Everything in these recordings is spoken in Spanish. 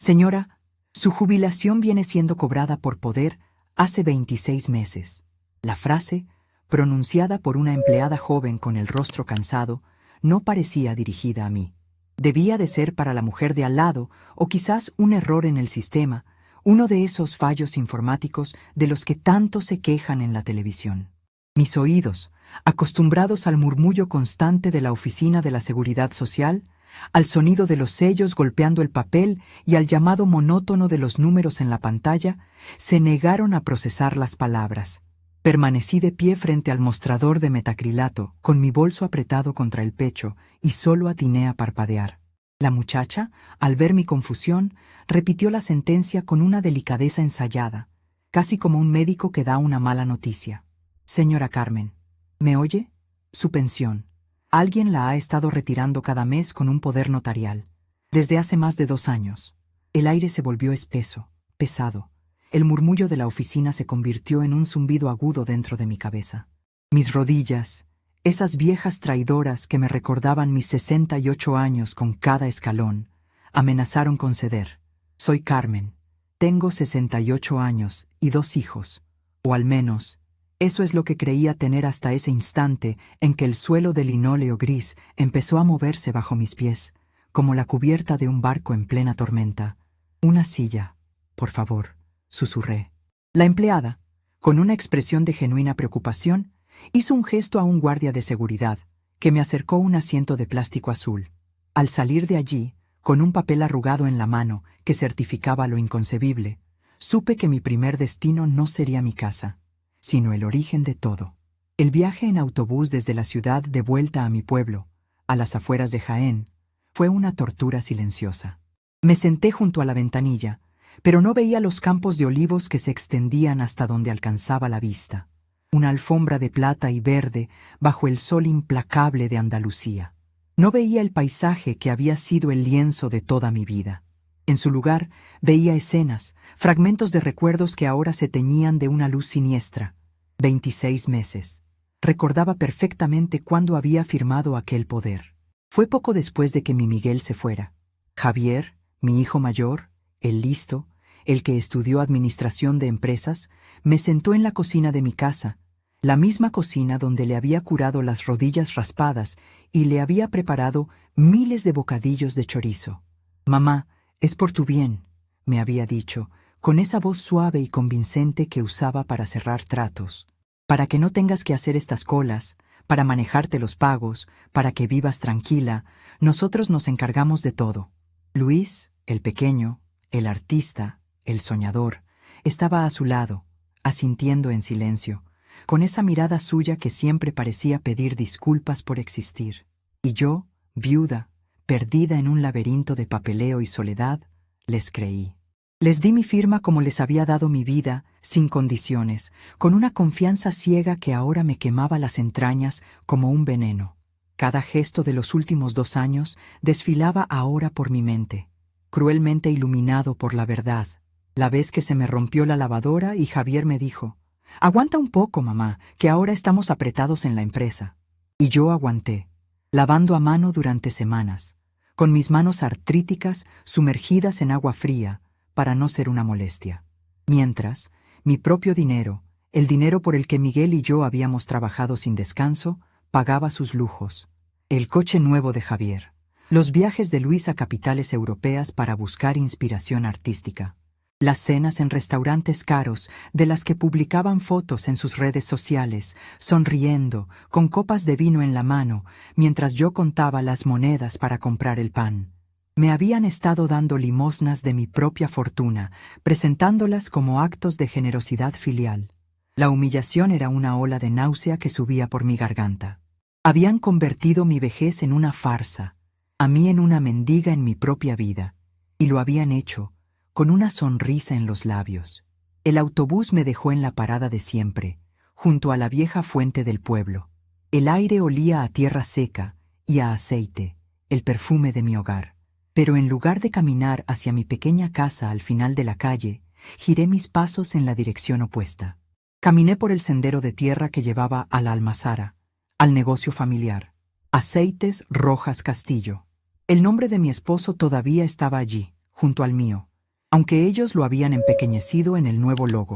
Señora, su jubilación viene siendo cobrada por poder hace 26 meses. La frase, pronunciada por una empleada joven con el rostro cansado, no parecía dirigida a mí. Debía de ser para la mujer de al lado, o quizás un error en el sistema, uno de esos fallos informáticos de los que tanto se quejan en la televisión. Mis oídos, acostumbrados al murmullo constante de la Oficina de la Seguridad Social, al sonido de los sellos golpeando el papel y al llamado monótono de los números en la pantalla, se negaron a procesar las palabras. Permanecí de pie frente al mostrador de metacrilato, con mi bolso apretado contra el pecho, y solo atiné a parpadear. La muchacha, al ver mi confusión, repitió la sentencia con una delicadeza ensayada, casi como un médico que da una mala noticia. Señora Carmen, ¿me oye? Su pensión. Alguien la ha estado retirando cada mes con un poder notarial. Desde hace más de 2 años. El aire se volvió espeso, pesado. El murmullo de la oficina se convirtió en un zumbido agudo dentro de mi cabeza. Mis rodillas, esas viejas traidoras que me recordaban mis 68 años con cada escalón, amenazaron con ceder. Soy Carmen. Tengo 68 años y 2 hijos. O al menos, eso es lo que creía tener hasta ese instante en que el suelo de linóleo gris empezó a moverse bajo mis pies, como la cubierta de un barco en plena tormenta. Una silla, por favor, susurré. La empleada, con una expresión de genuina preocupación, hizo un gesto a un guardia de seguridad, que me acercó un asiento de plástico azul. Al salir de allí, con un papel arrugado en la mano que certificaba lo inconcebible, supe que mi primer destino no sería mi casa, sino el origen de todo. El viaje en autobús desde la ciudad de vuelta a mi pueblo, a las afueras de Jaén, fue una tortura silenciosa. Me senté junto a la ventanilla, pero no veía los campos de olivos que se extendían hasta donde alcanzaba la vista, una alfombra de plata y verde bajo el sol implacable de Andalucía. No veía el paisaje que había sido el lienzo de toda mi vida. En su lugar, veía escenas, fragmentos de recuerdos que ahora se teñían de una luz siniestra. 26 meses. Recordaba perfectamente cuándo había firmado aquel poder. Fue poco después de que mi Miguel se fuera. Javier, mi hijo mayor, el listo, el que estudió administración de empresas, me sentó en la cocina de mi casa, la misma cocina donde le había curado las rodillas raspadas y le había preparado miles de bocadillos de chorizo. «Mamá, es por tu bien», me había dicho, con esa voz suave y convincente que usaba para cerrar tratos. «Para que no tengas que hacer estas colas, para manejarte los pagos, para que vivas tranquila, nosotros nos encargamos de todo». Luis, el pequeño, el artista, el soñador, estaba a su lado, asintiendo en silencio, con esa mirada suya que siempre parecía pedir disculpas por existir. Y yo, viuda, perdida en un laberinto de papeleo y soledad, les creí. Les di mi firma como les había dado mi vida, sin condiciones, con una confianza ciega que ahora me quemaba las entrañas como un veneno. Cada gesto de los últimos 2 años desfilaba ahora por mi mente, cruelmente iluminado por la verdad. La vez que se me rompió la lavadora y Javier me dijo: «Aguanta un poco, mamá, que ahora estamos apretados en la empresa». Y yo aguanté, lavando a mano durante semanas, con mis manos artríticas sumergidas en agua fría, para no ser una molestia. Mientras, mi propio dinero, el dinero por el que Miguel y yo habíamos trabajado sin descanso, pagaba sus lujos. El coche nuevo de Javier, los viajes de Luis a capitales europeas para buscar inspiración artística, las cenas en restaurantes caros de las que publicaban fotos en sus redes sociales, sonriendo, con copas de vino en la mano, mientras yo contaba las monedas para comprar el pan. Me habían estado dando limosnas de mi propia fortuna, presentándolas como actos de generosidad filial. La humillación era una ola de náusea que subía por mi garganta. Habían convertido mi vejez en una farsa, a mí en una mendiga en mi propia vida, y lo habían hecho con una sonrisa en los labios. El autobús me dejó en la parada de siempre, junto a la vieja fuente del pueblo. El aire olía a tierra seca y a aceite, el perfume de mi hogar. Pero en lugar de caminar hacia mi pequeña casa al final de la calle, giré mis pasos en la dirección opuesta. Caminé por el sendero de tierra que llevaba a la almazara, al negocio familiar. Aceites Rojas Castillo. El nombre de mi esposo todavía estaba allí, junto al mío, aunque ellos lo habían empequeñecido en el nuevo logo.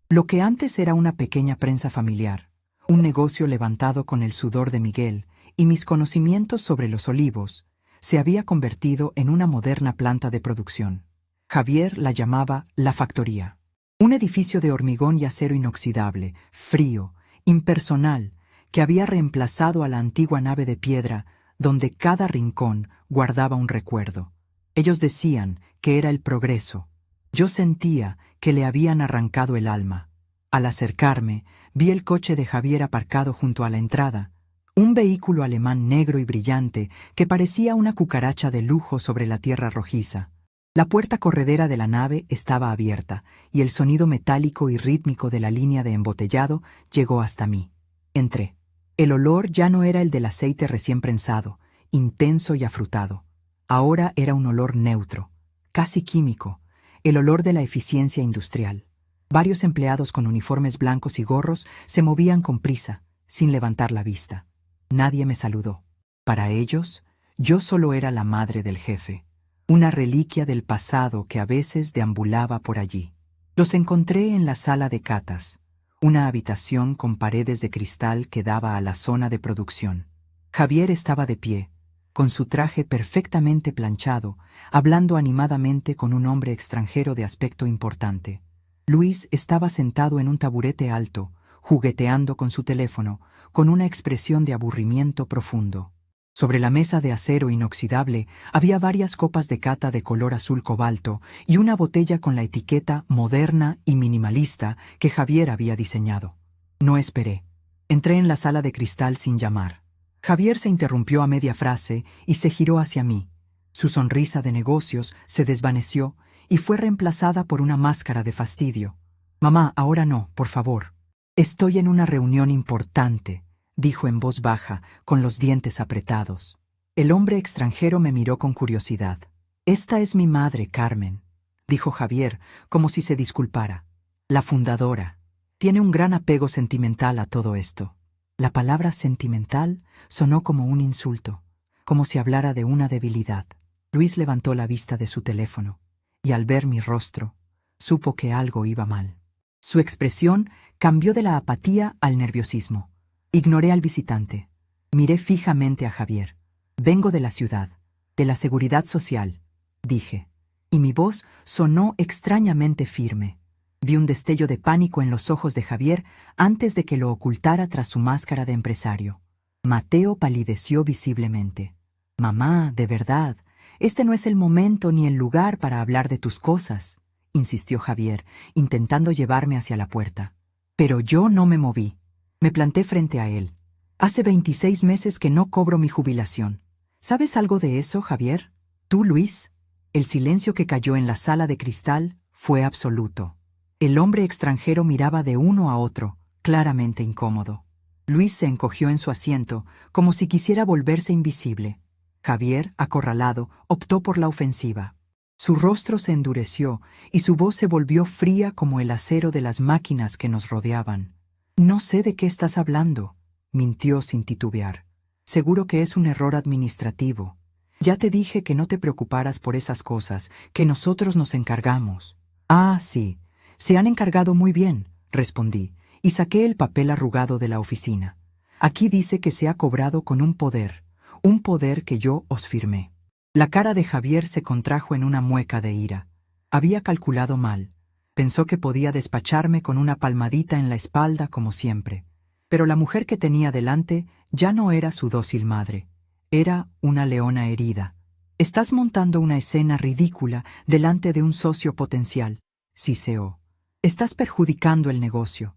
Lo que antes era una pequeña prensa familiar, un negocio levantado con el sudor de Miguel y mis conocimientos sobre los olivos, se había convertido en una moderna planta de producción. Javier la llamaba La Factoría. Un edificio de hormigón y acero inoxidable, frío, impersonal, que había reemplazado a la antigua nave de piedra donde cada rincón guardaba un recuerdo. Ellos decían que era el progreso. Yo sentía que le habían arrancado el alma. Al acercarme, vi el coche de Javier aparcado junto a la entrada, un vehículo alemán negro y brillante que parecía una cucaracha de lujo sobre la tierra rojiza. La puerta corredera de la nave estaba abierta y el sonido metálico y rítmico de la línea de embotellado llegó hasta mí. Entré. El olor ya no era el del aceite recién prensado, intenso y afrutado. Ahora era un olor neutro, casi químico, el olor de la eficiencia industrial. Varios empleados con uniformes blancos y gorros se movían con prisa, sin levantar la vista. Nadie me saludó. Para ellos, yo solo era la madre del jefe, una reliquia del pasado que a veces deambulaba por allí. Los encontré en la sala de catas, una habitación con paredes de cristal que daba a la zona de producción. Javier estaba de pie, con su traje perfectamente planchado, hablando animadamente con un hombre extranjero de aspecto importante. Luis estaba sentado en un taburete alto, jugueteando con su teléfono, con una expresión de aburrimiento profundo. Sobre la mesa de acero inoxidable había varias copas de cata de color azul cobalto y una botella con la etiqueta moderna y minimalista que Javier había diseñado. No esperé. Entré en la sala de cristal sin llamar. Javier se interrumpió a media frase y se giró hacia mí. Su sonrisa de negocios se desvaneció y fue reemplazada por una máscara de fastidio. «Mamá, ahora no, por favor. Estoy en una reunión importante», dijo en voz baja, con los dientes apretados. El hombre extranjero me miró con curiosidad. «Esta es mi madre, Carmen», dijo Javier, como si se disculpara. «La fundadora. Tiene un gran apego sentimental a todo esto». La palabra sentimental sonó como un insulto, como si hablara de una debilidad. Luis levantó la vista de su teléfono, y al ver mi rostro, supo que algo iba mal. Su expresión cambió de la apatía al nerviosismo. Ignoré al visitante. Miré fijamente a Javier. «Vengo de la ciudad, de la seguridad social», dije, y mi voz sonó extrañamente firme. Vi un destello de pánico en los ojos de Javier antes de que lo ocultara tras su máscara de empresario. Mateo palideció visiblemente. «Mamá, de verdad, este no es el momento ni el lugar para hablar de tus cosas», insistió Javier, intentando llevarme hacia la puerta. Pero yo no me moví. Me planté frente a él. «Hace 26 meses que no cobro mi jubilación. ¿Sabes algo de eso, Javier? ¿Tú, Luis?» El silencio que cayó en la sala de cristal fue absoluto. El hombre extranjero miraba de uno a otro, claramente incómodo. Luis se encogió en su asiento, como si quisiera volverse invisible. Javier, acorralado, optó por la ofensiva. Su rostro se endureció y su voz se volvió fría como el acero de las máquinas que nos rodeaban. «No sé de qué estás hablando», mintió sin titubear. «Seguro que es un error administrativo. Ya te dije que no te preocuparas por esas cosas, que nosotros nos encargamos». «Ah, sí. Se han encargado muy bien», respondí, y saqué el papel arrugado de la oficina. «Aquí dice que se ha cobrado con un poder que yo os firmé». La cara de Javier se contrajo en una mueca de ira. Había calculado mal. Pensó que podía despacharme con una palmadita en la espalda como siempre. Pero la mujer que tenía delante ya no era su dócil madre. Era una leona herida. «Estás montando una escena ridícula delante de un socio potencial», siseó. «Estás perjudicando el negocio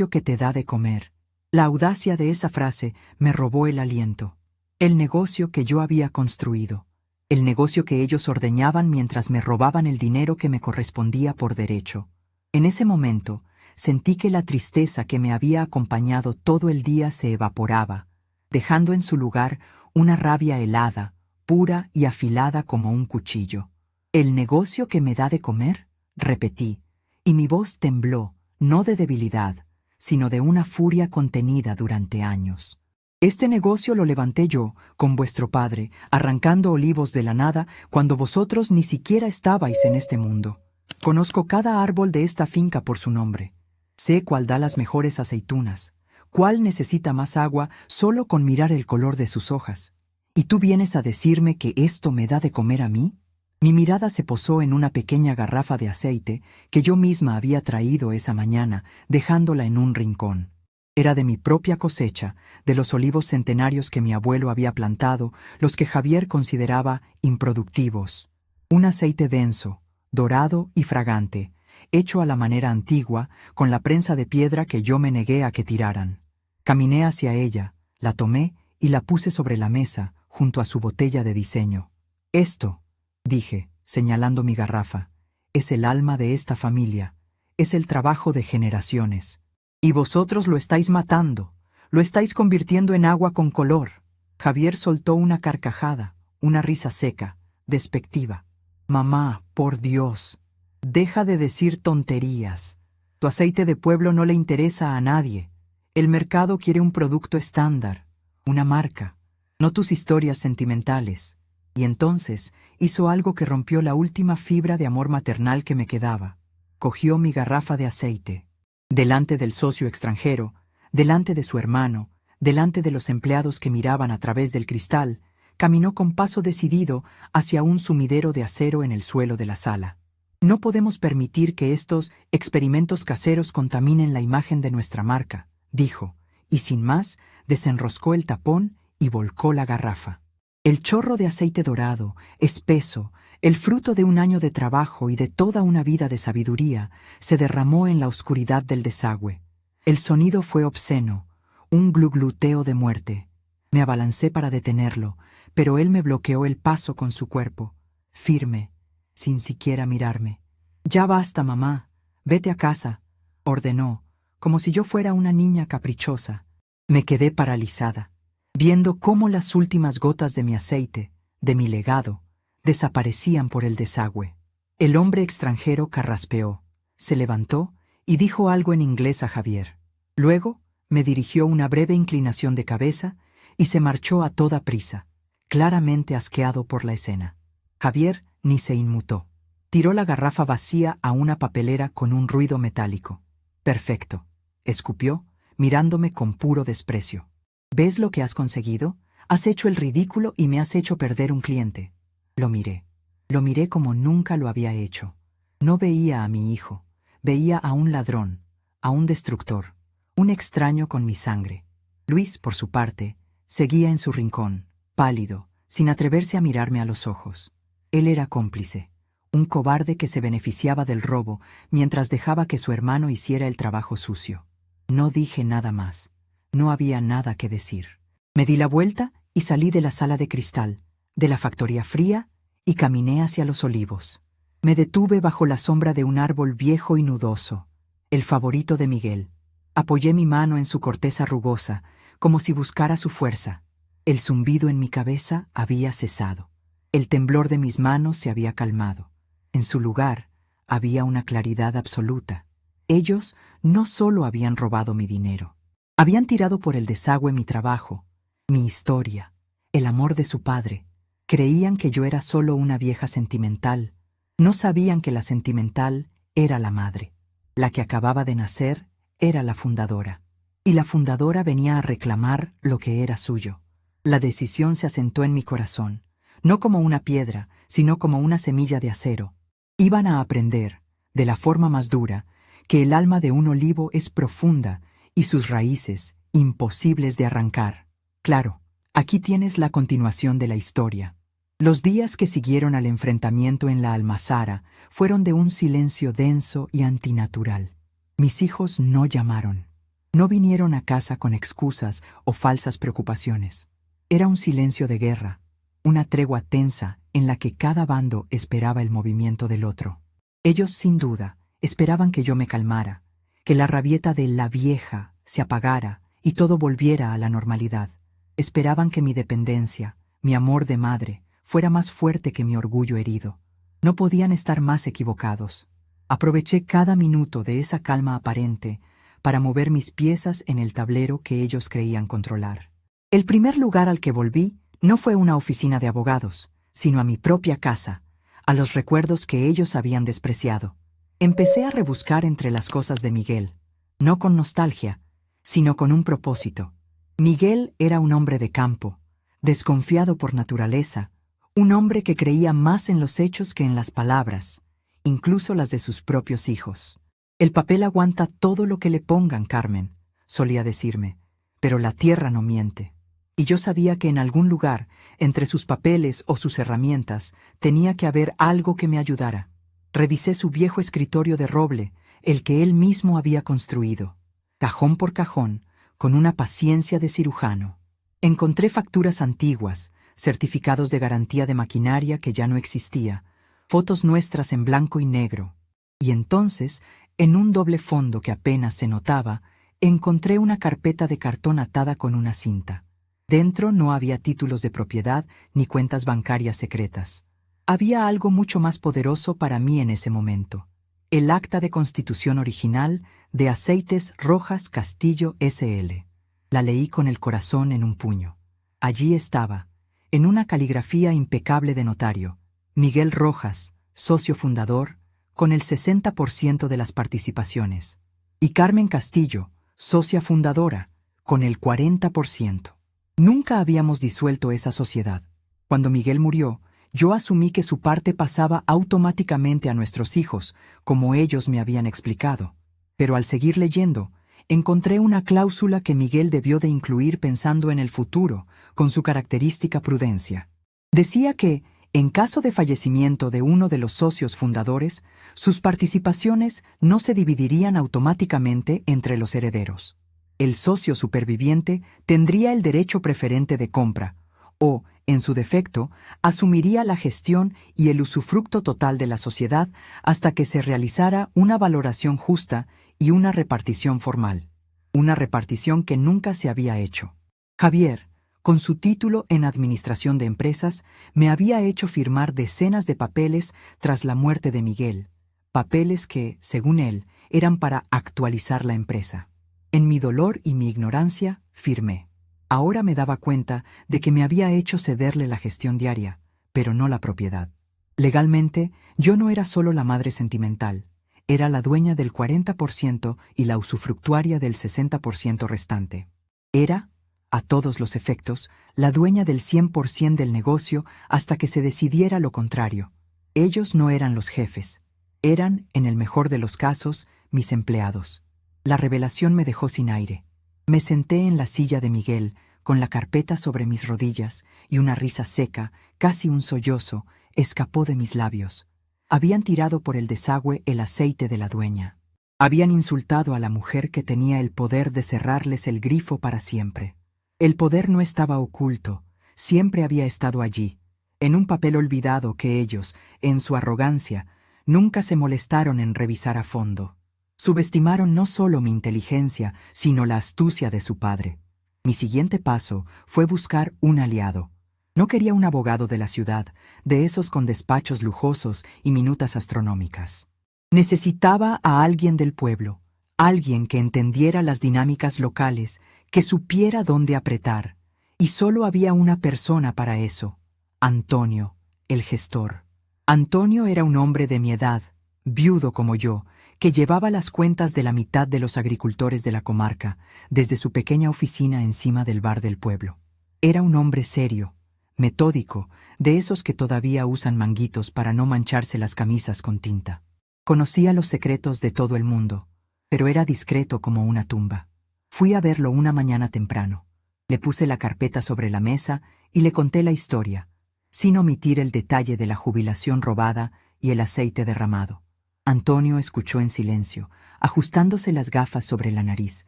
que te da de comer». La audacia de esa frase me robó el aliento. El negocio que yo había construido. El negocio que ellos ordeñaban mientras me robaban el dinero que me correspondía por derecho. En ese momento, sentí que la tristeza que me había acompañado todo el día se evaporaba, dejando en su lugar una rabia helada, pura y afilada como un cuchillo. «¿El negocio que me da de comer?», repetí, y mi voz tembló, no de debilidad, sino de una furia contenida durante años. Este negocio lo levanté yo, con vuestro padre, arrancando olivos de la nada cuando vosotros ni siquiera estabais en este mundo. Conozco cada árbol de esta finca por su nombre. Sé cuál da las mejores aceitunas, cuál necesita más agua solo con mirar el color de sus hojas. ¿Y tú vienes a decirme que esto me da de comer a mí? Mi mirada se posó en una pequeña garrafa de aceite que yo misma había traído esa mañana, dejándola en un rincón. Era de mi propia cosecha, de los olivos centenarios que mi abuelo había plantado, los que Javier consideraba improductivos. Un aceite denso, dorado y fragante, hecho a la manera antigua, con la prensa de piedra que yo me negué a que tiraran. Caminé hacia ella, la tomé y la puse sobre la mesa, junto a su botella de diseño. Esto, dije, señalando mi garrafa, es el alma de esta familia, es el trabajo de generaciones. Y vosotros lo estáis matando, lo estáis convirtiendo en agua con color. Javier soltó una carcajada, una risa seca, despectiva. Mamá, por Dios, deja de decir tonterías. Tu aceite de pueblo no le interesa a nadie. El mercado quiere un producto estándar, una marca, no tus historias sentimentales. Y entonces hizo algo que rompió la última fibra de amor maternal que me quedaba. Cogió mi garrafa de aceite. Delante del socio extranjero, delante de su hermano, delante de los empleados que miraban a través del cristal, caminó con paso decidido hacia un sumidero de acero en el suelo de la sala. No podemos permitir que estos experimentos caseros contaminen la imagen de nuestra marca, dijo, y sin más, desenroscó el tapón y volcó la garrafa. El chorro de aceite dorado, espeso, el fruto de un año de trabajo y de toda una vida de sabiduría, se derramó en la oscuridad del desagüe. El sonido fue obsceno, un glugluteo de muerte. Me abalancé para detenerlo, pero él me bloqueó el paso con su cuerpo, firme, sin siquiera mirarme. «Ya basta, mamá, vete a casa», ordenó, como si yo fuera una niña caprichosa. Me quedé paralizada, viendo cómo las últimas gotas de mi aceite, de mi legado, desaparecían por el desagüe. El hombre extranjero carraspeó, se levantó y dijo algo en inglés a Javier. Luego me dirigió una breve inclinación de cabeza y se marchó a toda prisa, claramente asqueado por la escena. Javier ni se inmutó. Tiró la garrafa vacía a una papelera con un ruido metálico. «Perfecto», escupió, mirándome con puro desprecio. «¿Ves lo que has conseguido? Has hecho el ridículo y me has hecho perder un cliente». Lo miré como nunca lo había hecho. No veía a mi hijo, veía a un ladrón, a un destructor, un extraño con mi sangre. Luis, por su parte, seguía en su rincón, pálido, sin atreverse a mirarme a los ojos. Él era cómplice, un cobarde que se beneficiaba del robo mientras dejaba que su hermano hiciera el trabajo sucio. No dije nada más. No había nada que decir. Me di la vuelta y salí de la sala de cristal, de la factoría fría, y caminé hacia los olivos. Me detuve bajo la sombra de un árbol viejo y nudoso, el favorito de Miguel. Apoyé mi mano en su corteza rugosa, como si buscara su fuerza. El zumbido en mi cabeza había cesado. El temblor de mis manos se había calmado. En su lugar había una claridad absoluta. Ellos no solo habían robado mi dinero, habían tirado por el desagüe mi trabajo, mi historia, el amor de su padre. Creían que yo era solo una vieja sentimental. No sabían que la sentimental era la madre. La que acababa de nacer era la fundadora. Y la fundadora venía a reclamar lo que era suyo. La decisión se asentó en mi corazón, no como una piedra, sino como una semilla de acero. Iban a aprender, de la forma más dura, que el alma de un olivo es profunda y sus raíces imposibles de arrancar. Claro, aquí tienes la continuación de la historia. Los días que siguieron al enfrentamiento en la almazara fueron de un silencio denso y antinatural. Mis hijos no llamaron. No vinieron a casa con excusas o falsas preocupaciones. Era un silencio de guerra, una tregua tensa en la que cada bando esperaba el movimiento del otro. Ellos, sin duda, esperaban que yo me calmara, que la rabieta de la vieja se apagara y todo volviera a la normalidad. Esperaban que mi dependencia, mi amor de madre, fuera más fuerte que mi orgullo herido. No podían estar más equivocados. Aproveché cada minuto de esa calma aparente para mover mis piezas en el tablero que ellos creían controlar. El primer lugar al que volví no fue una oficina de abogados, sino a mi propia casa, a los recuerdos que ellos habían despreciado. Empecé a rebuscar entre las cosas de Miguel, no con nostalgia, sino con un propósito. Miguel era un hombre de campo, desconfiado por naturaleza, un hombre que creía más en los hechos que en las palabras, incluso las de sus propios hijos. El papel aguanta todo lo que le pongan, Carmen, solía decirme, pero la tierra no miente. Y yo sabía que en algún lugar, entre sus papeles o sus herramientas, tenía que haber algo que me ayudara. Revisé su viejo escritorio de roble, el que él mismo había construido, cajón por cajón, con una paciencia de cirujano. Encontré facturas antiguas, certificados de garantía de maquinaria que ya no existía, fotos nuestras en blanco y negro. Y entonces, en un doble fondo que apenas se notaba, encontré una carpeta de cartón atada con una cinta. Dentro no había títulos de propiedad ni cuentas bancarias secretas. Había algo mucho más poderoso para mí en ese momento: el acta de constitución original de Aceites Rojas Castillo S.L. La leí con el corazón en un puño. Allí estaba, en una caligrafía impecable de notario, Miguel Rojas, socio fundador, con el 60% de las participaciones, y Carmen Castillo, socia fundadora, con el 40%. Nunca habíamos disuelto esa sociedad. Cuando Miguel murió, yo asumí que su parte pasaba automáticamente a nuestros hijos, como ellos me habían explicado. Pero al seguir leyendo, encontré una cláusula que Miguel debió de incluir pensando en el futuro, con su característica prudencia. Decía que, en caso de fallecimiento de uno de los socios fundadores, sus participaciones no se dividirían automáticamente entre los herederos. El socio superviviente tendría el derecho preferente de compra, o, en su defecto, asumiría la gestión y el usufructo total de la sociedad hasta que se realizara una valoración justa y una repartición formal. Una repartición que nunca se había hecho. Javier, con su título en Administración de Empresas, me había hecho firmar decenas de papeles tras la muerte de Miguel, papeles que, según él, eran para actualizar la empresa. En mi dolor y mi ignorancia, firmé. Ahora me daba cuenta de que me había hecho cederle la gestión diaria, pero no la propiedad. Legalmente, yo no era solo la madre sentimental, era la dueña del 40% y la usufructuaria del 60% restante. Era, a todos los efectos, la dueña del 100% del negocio hasta que se decidiera lo contrario. Ellos no eran los jefes, eran, en el mejor de los casos, mis empleados. La revelación me dejó sin aire. Me senté en la silla de Miguel, con la carpeta sobre mis rodillas, y una risa seca, casi un sollozo, escapó de mis labios. Habían tirado por el desagüe el aceite de la dueña. Habían insultado a la mujer que tenía el poder de cerrarles el grifo para siempre. El poder no estaba oculto, siempre había estado allí, en un papel olvidado que ellos, en su arrogancia, nunca se molestaron en revisar a fondo. Subestimaron no solo mi inteligencia, sino la astucia de su padre. Mi siguiente paso fue buscar un aliado. No quería un abogado de la ciudad, de esos con despachos lujosos y minutas astronómicas. Necesitaba a alguien del pueblo, alguien que entendiera las dinámicas locales, que supiera dónde apretar. Y solo había una persona para eso: Antonio, el gestor. Antonio era un hombre de mi edad, viudo como yo, que llevaba las cuentas de la mitad de los agricultores de la comarca, desde su pequeña oficina encima del bar del pueblo. Era un hombre serio, metódico, de esos que todavía usan manguitos para no mancharse las camisas con tinta. Conocía los secretos de todo el mundo, pero era discreto como una tumba. Fui a verlo una mañana temprano. Le puse la carpeta sobre la mesa y le conté la historia, sin omitir el detalle de la jubilación robada y el aceite derramado. Antonio escuchó en silencio, ajustándose las gafas sobre la nariz,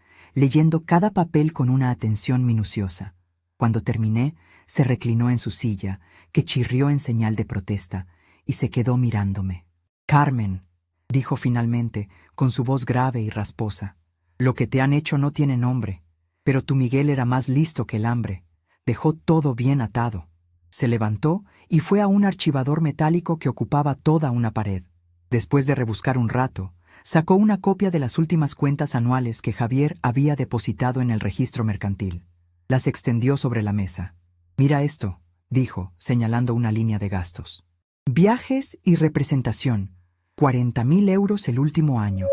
leyendo cada papel con una atención minuciosa. Cuando terminé, se reclinó en su silla, que chirrió en señal de protesta, y se quedó mirándome. «Carmen», dijo finalmente, con su voz grave y rasposa, «lo que te han hecho no tiene nombre, pero tu Miguel era más listo que el hambre. Dejó todo bien atado». Se levantó y fue a un archivador metálico que ocupaba toda una pared. Después de rebuscar un rato, sacó una copia de las últimas cuentas anuales que Javier había depositado en el registro mercantil. Las extendió sobre la mesa. «Mira esto», dijo, señalando una línea de gastos. «Viajes y representación, 40.000 euros el último año.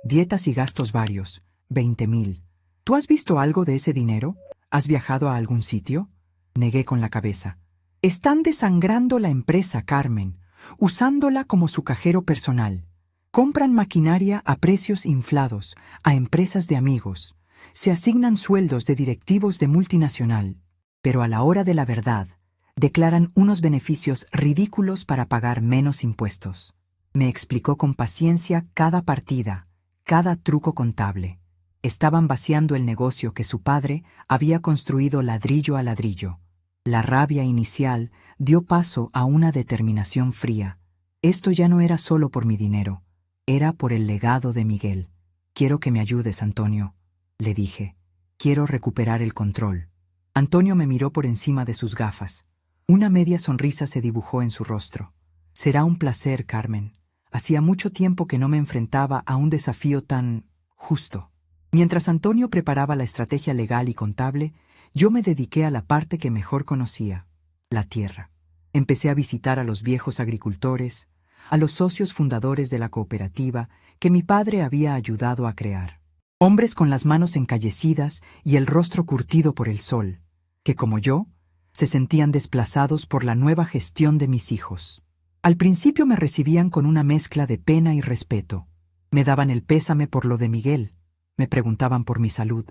Dietas y gastos varios, 20.000. ¿Tú has visto algo de ese dinero? ¿Has viajado a algún sitio?» Negué con la cabeza. «Están desangrando la empresa, Carmen, usándola como su cajero personal. Compran maquinaria a precios inflados, a empresas de amigos. Se asignan sueldos de directivos de multinacional. Pero a la hora de la verdad, declaran unos beneficios ridículos para pagar menos impuestos». Me explicó con paciencia cada partida, cada truco contable. Estaban vaciando el negocio que su padre había construido ladrillo a ladrillo. La rabia inicial dio paso a una determinación fría. Esto ya no era solo por mi dinero, era por el legado de Miguel. «Quiero que me ayudes, Antonio», le dije. «Quiero recuperar el control». Antonio me miró por encima de sus gafas. Una media sonrisa se dibujó en su rostro. «Será un placer, Carmen. Hacía mucho tiempo que no me enfrentaba a un desafío tan justo». Mientras Antonio preparaba la estrategia legal y contable, yo me dediqué a la parte que mejor conocía, la tierra. Empecé a visitar a los viejos agricultores, a los socios fundadores de la cooperativa que mi padre había ayudado a crear. Hombres con las manos encallecidas y el rostro curtido por el sol, que como yo, se sentían desplazados por la nueva gestión de mis hijos. Al principio me recibían con una mezcla de pena y respeto. Me daban el pésame por lo de Miguel, me preguntaban por mi salud.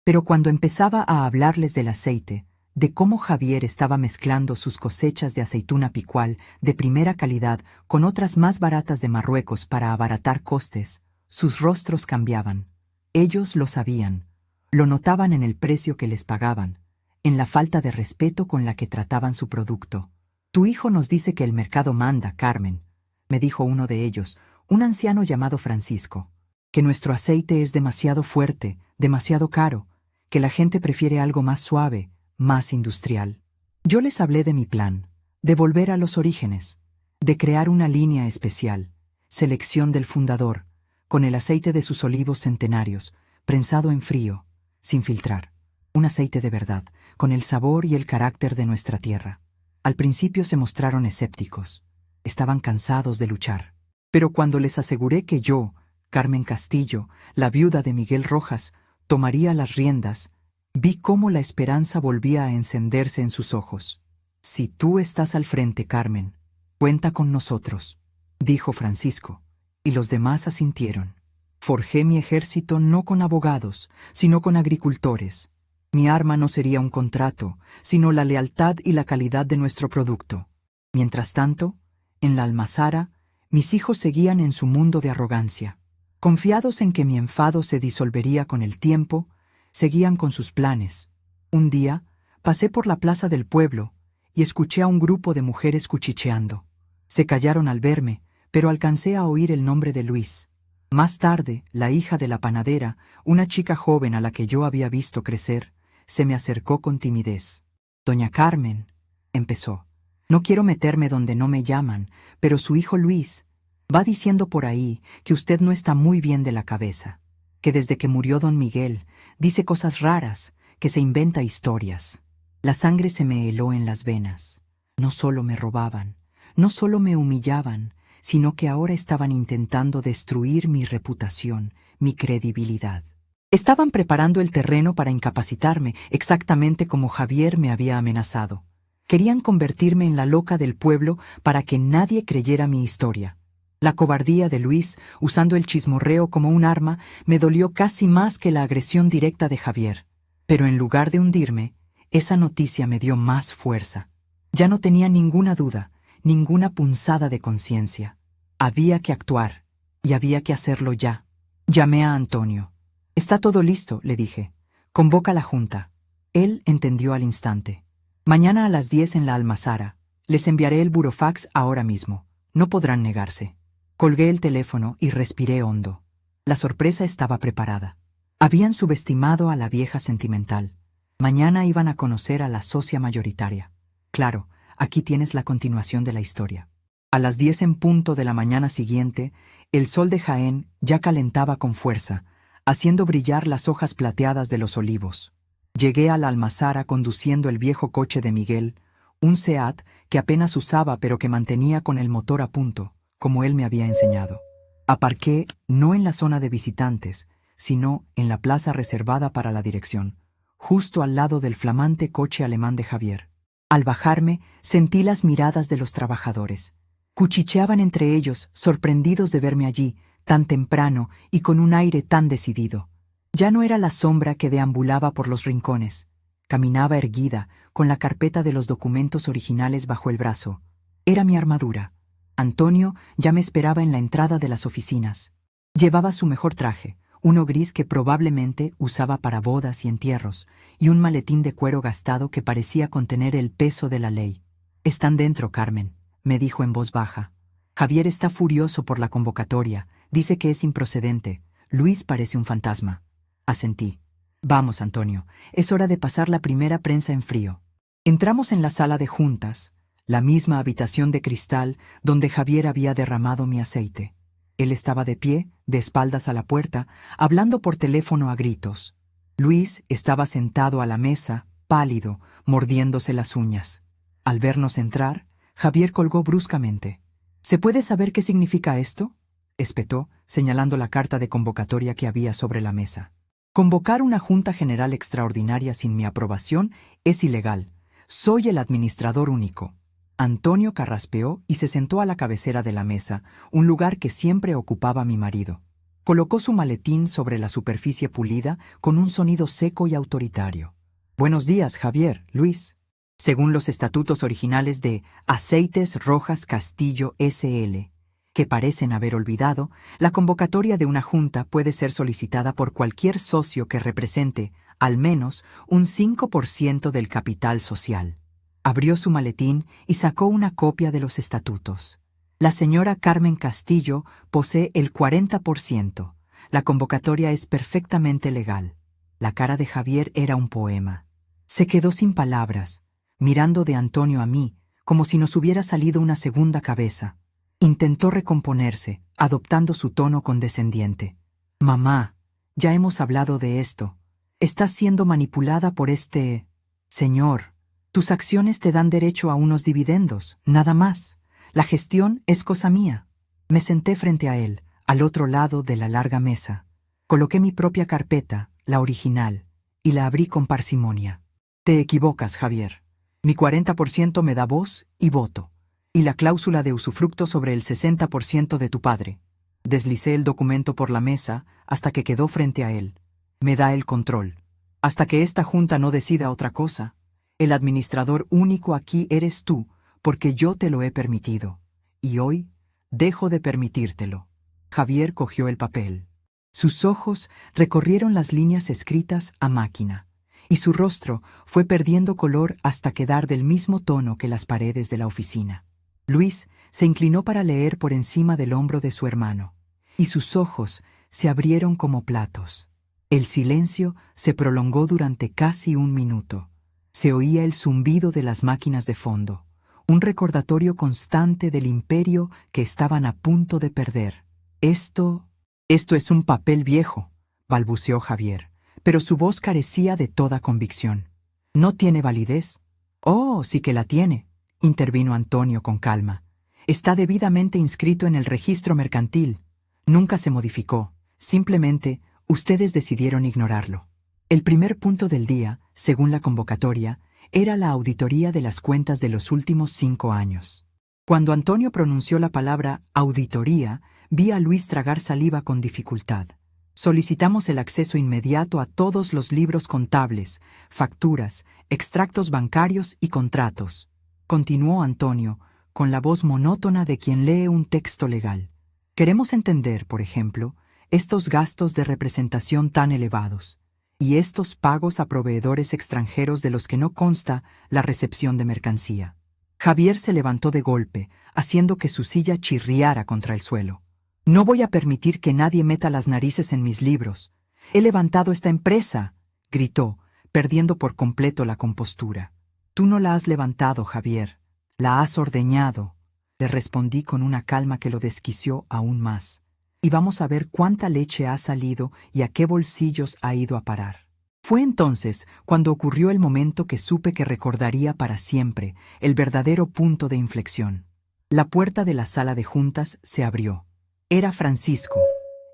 Pero cuando empezaba a hablarles del aceite, de cómo Javier estaba mezclando sus cosechas de aceituna picual de primera calidad con otras más baratas de Marruecos para abaratar costes, sus rostros cambiaban. Ellos lo sabían, lo notaban en el precio que les pagaban, en la falta de respeto con la que trataban su producto. «Tu hijo nos dice que el mercado manda, Carmen», me dijo uno de ellos, un anciano llamado Francisco, «que nuestro aceite es demasiado fuerte, demasiado caro, que la gente prefiere algo más suave, más industrial». Yo les hablé de mi plan, de volver a los orígenes, de crear una línea especial, selección del fundador, con el aceite de sus olivos centenarios, prensado en frío, sin filtrar. Un aceite de verdad, con el sabor y el carácter de nuestra tierra. Al principio se mostraron escépticos. Estaban cansados de luchar. Pero cuando les aseguré que yo, Carmen Castillo, la viuda de Miguel Rojas, tomaría las riendas, vi cómo la esperanza volvía a encenderse en sus ojos. «Si tú estás al frente, Carmen, cuenta con nosotros», dijo Francisco, y los demás asintieron. Forjé mi ejército no con abogados, sino con agricultores. Mi arma no sería un contrato, sino la lealtad y la calidad de nuestro producto. Mientras tanto, en la almazara, mis hijos seguían en su mundo de arrogancia. Confiados en que mi enfado se disolvería con el tiempo, seguían con sus planes. Un día, pasé por la plaza del pueblo y escuché a un grupo de mujeres cuchicheando. Se callaron al verme, pero alcancé a oír el nombre de Luis. Más tarde, la hija de la panadera, una chica joven a la que yo había visto crecer, se me acercó con timidez. «Doña Carmen», empezó, «no quiero meterme donde no me llaman, pero su hijo Luis va diciendo por ahí que usted no está muy bien de la cabeza, que desde que murió don Miguel dice cosas raras, que se inventa historias». La sangre se me heló en las venas. No solo me robaban, no solo me humillaban, sino que ahora estaban intentando destruir mi reputación, mi credibilidad. Estaban preparando el terreno para incapacitarme, exactamente como Javier me había amenazado. Querían convertirme en la loca del pueblo para que nadie creyera mi historia. La cobardía de Luis, usando el chismorreo como un arma, me dolió casi más que la agresión directa de Javier. Pero en lugar de hundirme, esa noticia me dio más fuerza. Ya no tenía ninguna duda, ninguna punzada de conciencia. Había que actuar, y había que hacerlo ya. Llamé a Antonio. «Está todo listo», le dije. «Convoca la junta». Él entendió al instante. «Mañana a las 10 en la almazara. Les enviaré el burofax ahora mismo. No podrán negarse». Colgué el teléfono y respiré hondo. La sorpresa estaba preparada. Habían subestimado a la vieja sentimental. Mañana iban a conocer a la socia mayoritaria. Claro, aquí tienes la continuación de la historia. A las 10 en punto de la mañana siguiente, el sol de Jaén ya calentaba con fuerza, haciendo brillar las hojas plateadas de los olivos. Llegué a la almazara conduciendo el viejo coche de Miguel, un Seat que apenas usaba pero que mantenía con el motor a punto, como él me había enseñado. Aparqué no en la zona de visitantes, sino en la plaza reservada para la dirección, justo al lado del flamante coche alemán de Javier. Al bajarme, sentí las miradas de los trabajadores. Cuchicheaban entre ellos, sorprendidos de verme allí, tan temprano y con un aire tan decidido. Ya no era la sombra que deambulaba por los rincones. Caminaba erguida, con la carpeta de los documentos originales bajo el brazo. Era mi armadura. Antonio ya me esperaba en la entrada de las oficinas. Llevaba su mejor traje, uno gris que probablemente usaba para bodas y entierros, y un maletín de cuero gastado que parecía contener el peso de la ley. «Están dentro, Carmen», me dijo en voz baja. «Javier está furioso por la convocatoria, dice que es improcedente. Luis parece un fantasma». Asentí. «Vamos, Antonio, es hora de pasar la primera prensa en frío». Entramos en la sala de juntas, la misma habitación de cristal donde Javier había derramado mi aceite. Él estaba de pie, de espaldas a la puerta, hablando por teléfono a gritos. Luis estaba sentado a la mesa, pálido, mordiéndose las uñas. Al vernos entrar, Javier colgó bruscamente. «¿Se puede saber qué significa esto?», espetó, señalando la carta de convocatoria que había sobre la mesa. «Convocar una Junta General Extraordinaria sin mi aprobación es ilegal. Soy el administrador único». Antonio carraspeó y se sentó a la cabecera de la mesa, un lugar que siempre ocupaba mi marido. Colocó su maletín sobre la superficie pulida con un sonido seco y autoritario. «Buenos días, Javier, Luis. Según los estatutos originales de Aceites Rojas Castillo S.L., que parecen haber olvidado, la convocatoria de una junta puede ser solicitada por cualquier socio que represente, al menos, un 5% del capital social». Abrió su maletín y sacó una copia de los estatutos. «La señora Carmen Castillo posee el 40%. La convocatoria es perfectamente legal». La cara de Javier era un poema. Se quedó sin palabras, mirando de Antonio a mí, como si nos hubiera salido una segunda cabeza. Intentó recomponerse, adoptando su tono condescendiente. «Mamá, ya hemos hablado de esto. Estás siendo manipulada por este señor. Tus acciones te dan derecho a unos dividendos, nada más. La gestión es cosa mía». Me senté frente a él, al otro lado de la larga mesa. Coloqué mi propia carpeta, la original, y la abrí con parsimonia. «Te equivocas, Javier. Mi 40% me da voz y voto, y la cláusula de usufructo sobre el 60% de tu padre». Deslicé el documento por la mesa hasta que quedó frente a él. «Me da el control. Hasta que esta junta no decida otra cosa. El administrador único aquí eres tú, porque yo te lo he permitido. Y hoy dejo de permitírtelo». Javier cogió el papel. Sus ojos recorrieron las líneas escritas a máquina, y su rostro fue perdiendo color hasta quedar del mismo tono que las paredes de la oficina. Luis se inclinó para leer por encima del hombro de su hermano, y sus ojos se abrieron como platos. El silencio se prolongó durante casi un minuto. Se oía el zumbido de las máquinas de fondo, un recordatorio constante del imperio que estaban a punto de perder. Esto es un papel viejo», balbuceó Javier, pero su voz carecía de toda convicción. «¿No tiene validez?». «Oh, sí que la tiene», intervino Antonio con calma. «Está debidamente inscrito en el registro mercantil. Nunca se modificó. Simplemente, ustedes decidieron ignorarlo». El primer punto del día, según la convocatoria, era la auditoría de las cuentas de los últimos 5 años. Cuando Antonio pronunció la palabra auditoría, vi a Luis tragar saliva con dificultad. «Solicitamos el acceso inmediato a todos los libros contables, facturas, extractos bancarios y contratos», continuó Antonio, con la voz monótona de quien lee un texto legal. «Queremos entender, por ejemplo, estos gastos de representación tan elevados, y estos pagos a proveedores extranjeros de los que no consta la recepción de mercancía». Javier se levantó de golpe, haciendo que su silla chirriara contra el suelo. «No voy a permitir que nadie meta las narices en mis libros. He levantado esta empresa», gritó, perdiendo por completo la compostura. «Tú no la has levantado, Javier. La has ordeñado», le respondí con una calma que lo desquició aún más. «Y vamos a ver cuánta leche ha salido y a qué bolsillos ha ido a parar». Fue entonces cuando ocurrió el momento que supe que recordaría para siempre, el verdadero punto de inflexión. La puerta de la sala de juntas se abrió. Era Francisco,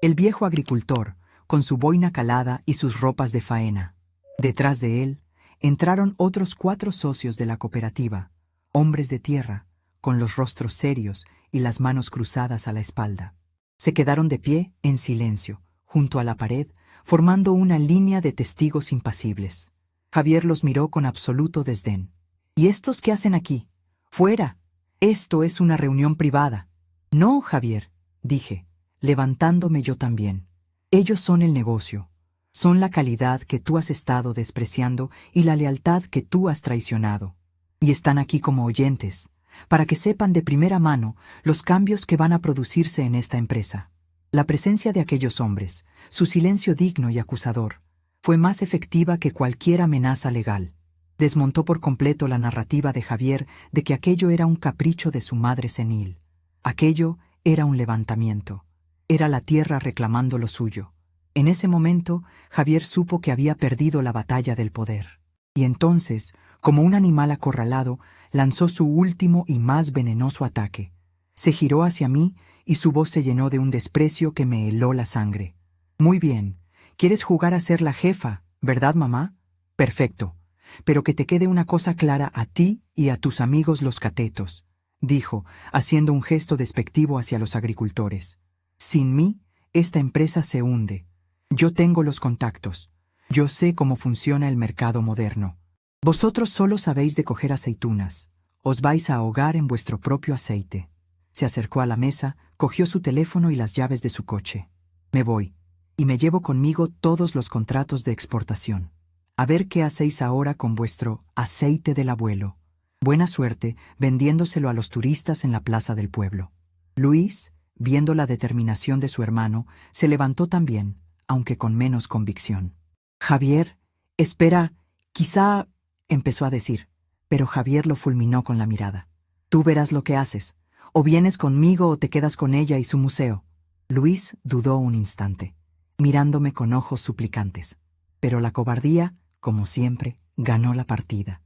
el viejo agricultor, con su boina calada y sus ropas de faena. Detrás de él, entraron otros 4 socios de la cooperativa, hombres de tierra, con los rostros serios y las manos cruzadas a la espalda. Se quedaron de pie, en silencio, junto a la pared, formando una línea de testigos impasibles. Javier los miró con absoluto desdén. ¿Y estos qué hacen aquí? ¡Fuera! Esto es una reunión privada. No, Javier, dije, levantándome yo también. Ellos son el negocio. Son la calidad que tú has estado despreciando y la lealtad que tú has traicionado. Y están aquí como oyentes, para que sepan de primera mano los cambios que van a producirse en esta empresa. La presencia de aquellos hombres, su silencio digno y acusador, fue más efectiva que cualquier amenaza legal. Desmontó por completo la narrativa de Javier de que aquello era un capricho de su madre senil. Aquello era un levantamiento. Era la tierra reclamando lo suyo. En ese momento, Javier supo que había perdido la batalla del poder. Y entonces, como un animal acorralado, lanzó su último y más venenoso ataque. Se giró hacia mí y su voz se llenó de un desprecio que me heló la sangre. Muy bien, quieres jugar a ser la jefa, ¿verdad, mamá? Perfecto, pero que te quede una cosa clara a ti y a tus amigos los catetos, dijo, haciendo un gesto despectivo hacia los agricultores. Sin mí, esta empresa se hunde. Yo tengo los contactos. Yo sé cómo funciona el mercado moderno. Vosotros solo sabéis de coger aceitunas. Os vais a ahogar en vuestro propio aceite. Se acercó a la mesa, cogió su teléfono y las llaves de su coche. Me voy, y me llevo conmigo todos los contratos de exportación. A ver qué hacéis ahora con vuestro aceite del abuelo. Buena suerte vendiéndoselo a los turistas en la plaza del pueblo. Luis, viendo la determinación de su hermano, se levantó también, aunque con menos convicción. Javier, espera, quizá, empezó a decir, pero Javier lo fulminó con la mirada. Tú verás lo que haces. O vienes conmigo o te quedas con ella y su museo. Luis dudó un instante, mirándome con ojos suplicantes. Pero la cobardía, como siempre, ganó la partida.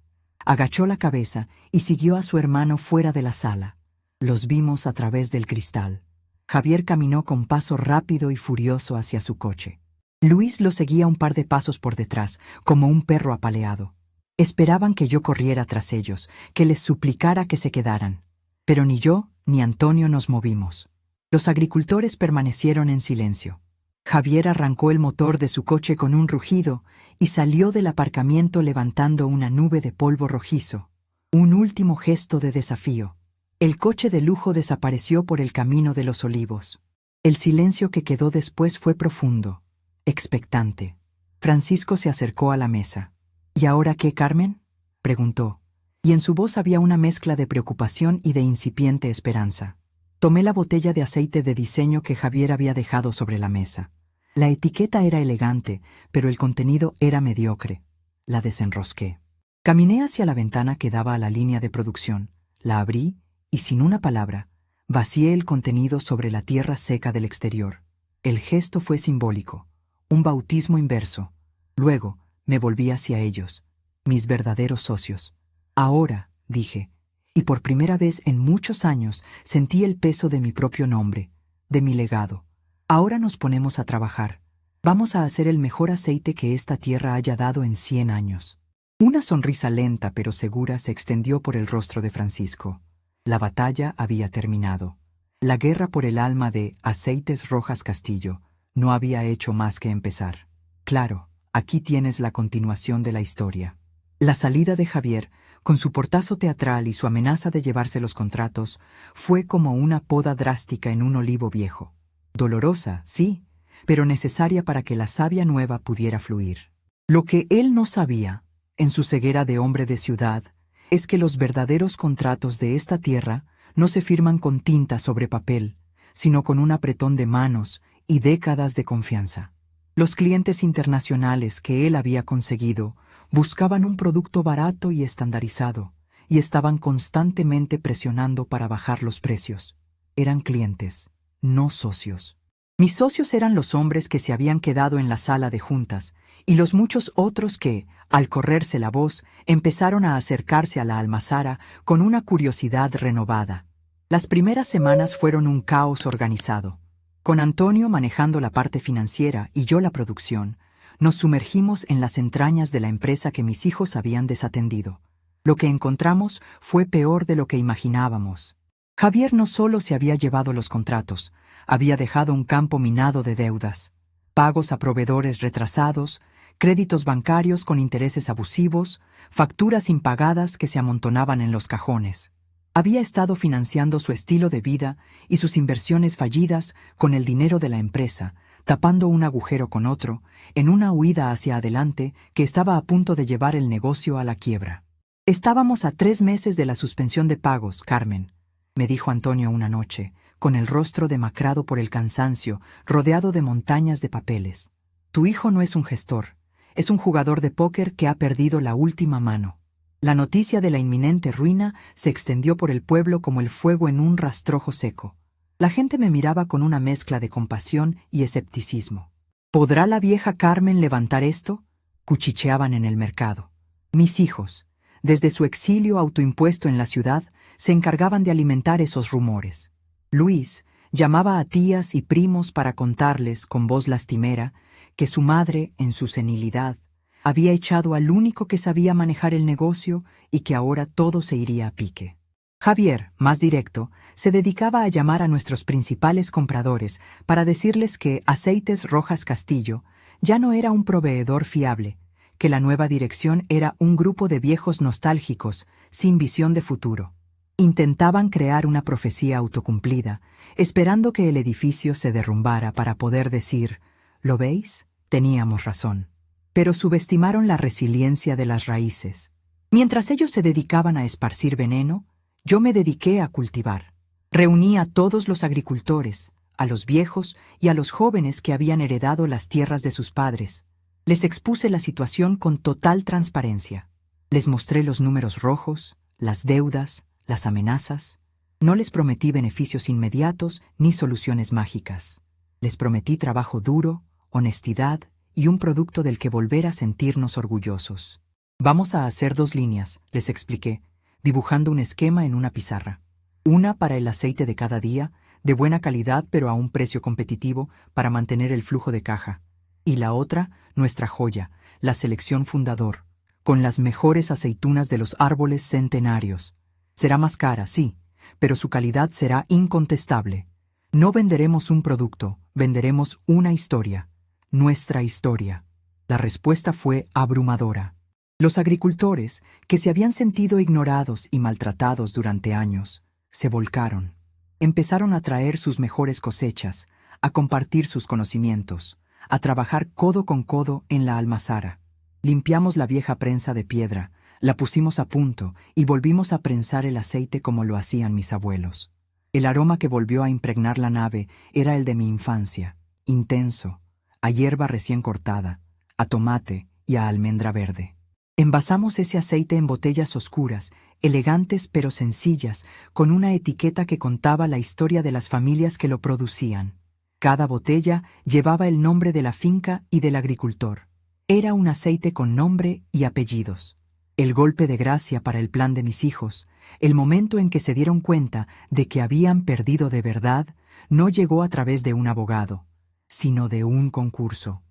Agachó la cabeza y siguió a su hermano fuera de la sala. Los vimos a través del cristal. Javier caminó con paso rápido y furioso hacia su coche. Luis lo seguía un par de pasos por detrás, como un perro apaleado. Esperaban que yo corriera tras ellos, que les suplicara que se quedaran. Pero ni yo ni Antonio nos movimos. Los agricultores permanecieron en silencio. Javier arrancó el motor de su coche con un rugido y salió del aparcamiento levantando una nube de polvo rojizo. Un último gesto de desafío. El coche de lujo desapareció por el camino de los olivos. El silencio que quedó después fue profundo, expectante. Francisco se acercó a la mesa. ¿Y ahora qué, Carmen?, preguntó, y en su voz había una mezcla de preocupación y de incipiente esperanza. Tomé la botella de aceite de diseño que Javier había dejado sobre la mesa. La etiqueta era elegante, pero el contenido era mediocre. La desenrosqué. Caminé hacia la ventana que daba a la línea de producción, la abrí y, sin una palabra, vacié el contenido sobre la tierra seca del exterior. El gesto fue simbólico, un bautismo inverso. Luego, me volví hacia ellos, mis verdaderos socios. Ahora, dije, y por primera vez en muchos años sentí el peso de mi propio nombre, de mi legado. Ahora nos ponemos a trabajar. Vamos a hacer el mejor aceite que esta tierra haya dado en 100 años. Una sonrisa lenta pero segura se extendió por el rostro de Francisco. La batalla había terminado. La guerra por el alma de Aceites Rojas Castillo no había hecho más que empezar. Claro, aquí tienes la continuación de la historia. La salida de Javier, con su portazo teatral y su amenaza de llevarse los contratos, fue como una poda drástica en un olivo viejo. Dolorosa, sí, pero necesaria para que la savia nueva pudiera fluir. Lo que él no sabía, en su ceguera de hombre de ciudad, es que los verdaderos contratos de esta tierra no se firman con tinta sobre papel, sino con un apretón de manos y décadas de confianza. Los clientes internacionales que él había conseguido buscaban un producto barato y estandarizado, y estaban constantemente presionando para bajar los precios. Eran clientes, no socios. Mis socios eran los hombres que se habían quedado en la sala de juntas, y los muchos otros que, al correrse la voz, empezaron a acercarse a la almazara con una curiosidad renovada. Las primeras semanas fueron un caos organizado. Con Antonio manejando la parte financiera y yo la producción, nos sumergimos en las entrañas de la empresa que mis hijos habían desatendido. Lo que encontramos fue peor de lo que imaginábamos. Javier no solo se había llevado los contratos, había dejado un campo minado de deudas, pagos a proveedores retrasados, créditos bancarios con intereses abusivos, facturas impagadas que se amontonaban en los cajones. Había estado financiando su estilo de vida y sus inversiones fallidas con el dinero de la empresa, tapando un agujero con otro, en una huida hacia adelante que estaba a punto de llevar el negocio a la quiebra. Estábamos a 3 meses de la suspensión de pagos, Carmen, me dijo Antonio una noche, con el rostro demacrado por el cansancio, rodeado de montañas de papeles. Tu hijo no es un gestor, es un jugador de póker que ha perdido la última mano. La noticia de la inminente ruina se extendió por el pueblo como el fuego en un rastrojo seco. La gente me miraba con una mezcla de compasión y escepticismo. ¿Podrá la vieja Carmen levantar esto?, cuchicheaban en el mercado. Mis hijos, desde su exilio autoimpuesto en la ciudad, se encargaban de alimentar esos rumores. Luis llamaba a tías y primos para contarles, con voz lastimera, que su madre, en su senilidad, había echado al único que sabía manejar el negocio y que ahora todo se iría a pique. Javier, más directo, se dedicaba a llamar a nuestros principales compradores para decirles que Aceites Rojas Castillo ya no era un proveedor fiable, que la nueva dirección era un grupo de viejos nostálgicos, sin visión de futuro. Intentaban crear una profecía autocumplida, esperando que el edificio se derrumbara para poder decir, ¿lo veis? Teníamos razón. Pero subestimaron la resiliencia de las raíces. Mientras ellos se dedicaban a esparcir veneno, yo me dediqué a cultivar. Reuní a todos los agricultores, a los viejos y a los jóvenes que habían heredado las tierras de sus padres. Les expuse la situación con total transparencia. Les mostré los números rojos, las deudas, las amenazas. No les prometí beneficios inmediatos ni soluciones mágicas. Les prometí trabajo duro, honestidad y un producto del que volver a sentirnos orgullosos. Vamos a hacer 2 líneas, les expliqué, dibujando un esquema en una pizarra. Una para el aceite de cada día, de buena calidad pero a un precio competitivo para mantener el flujo de caja. Y la otra, nuestra joya, la selección Fundador, con las mejores aceitunas de los árboles centenarios. Será más cara, sí, pero su calidad será incontestable. No venderemos un producto, venderemos una historia. Nuestra historia. La respuesta fue abrumadora. Los agricultores, que se habían sentido ignorados y maltratados durante años, se volcaron. Empezaron a traer sus mejores cosechas, a compartir sus conocimientos, a trabajar codo con codo en la almazara. Limpiamos la vieja prensa de piedra, la pusimos a punto y volvimos a prensar el aceite como lo hacían mis abuelos. El aroma que volvió a impregnar la nave era el de mi infancia, intenso, a hierba recién cortada, a tomate y a almendra verde. Envasamos ese aceite en botellas oscuras, elegantes pero sencillas, con una etiqueta que contaba la historia de las familias que lo producían. Cada botella llevaba el nombre de la finca y del agricultor. Era un aceite con nombre y apellidos. El golpe de gracia para el plan de mis hijos, el momento en que se dieron cuenta de que habían perdido de verdad, no llegó a través de un abogado, sino de un concurso.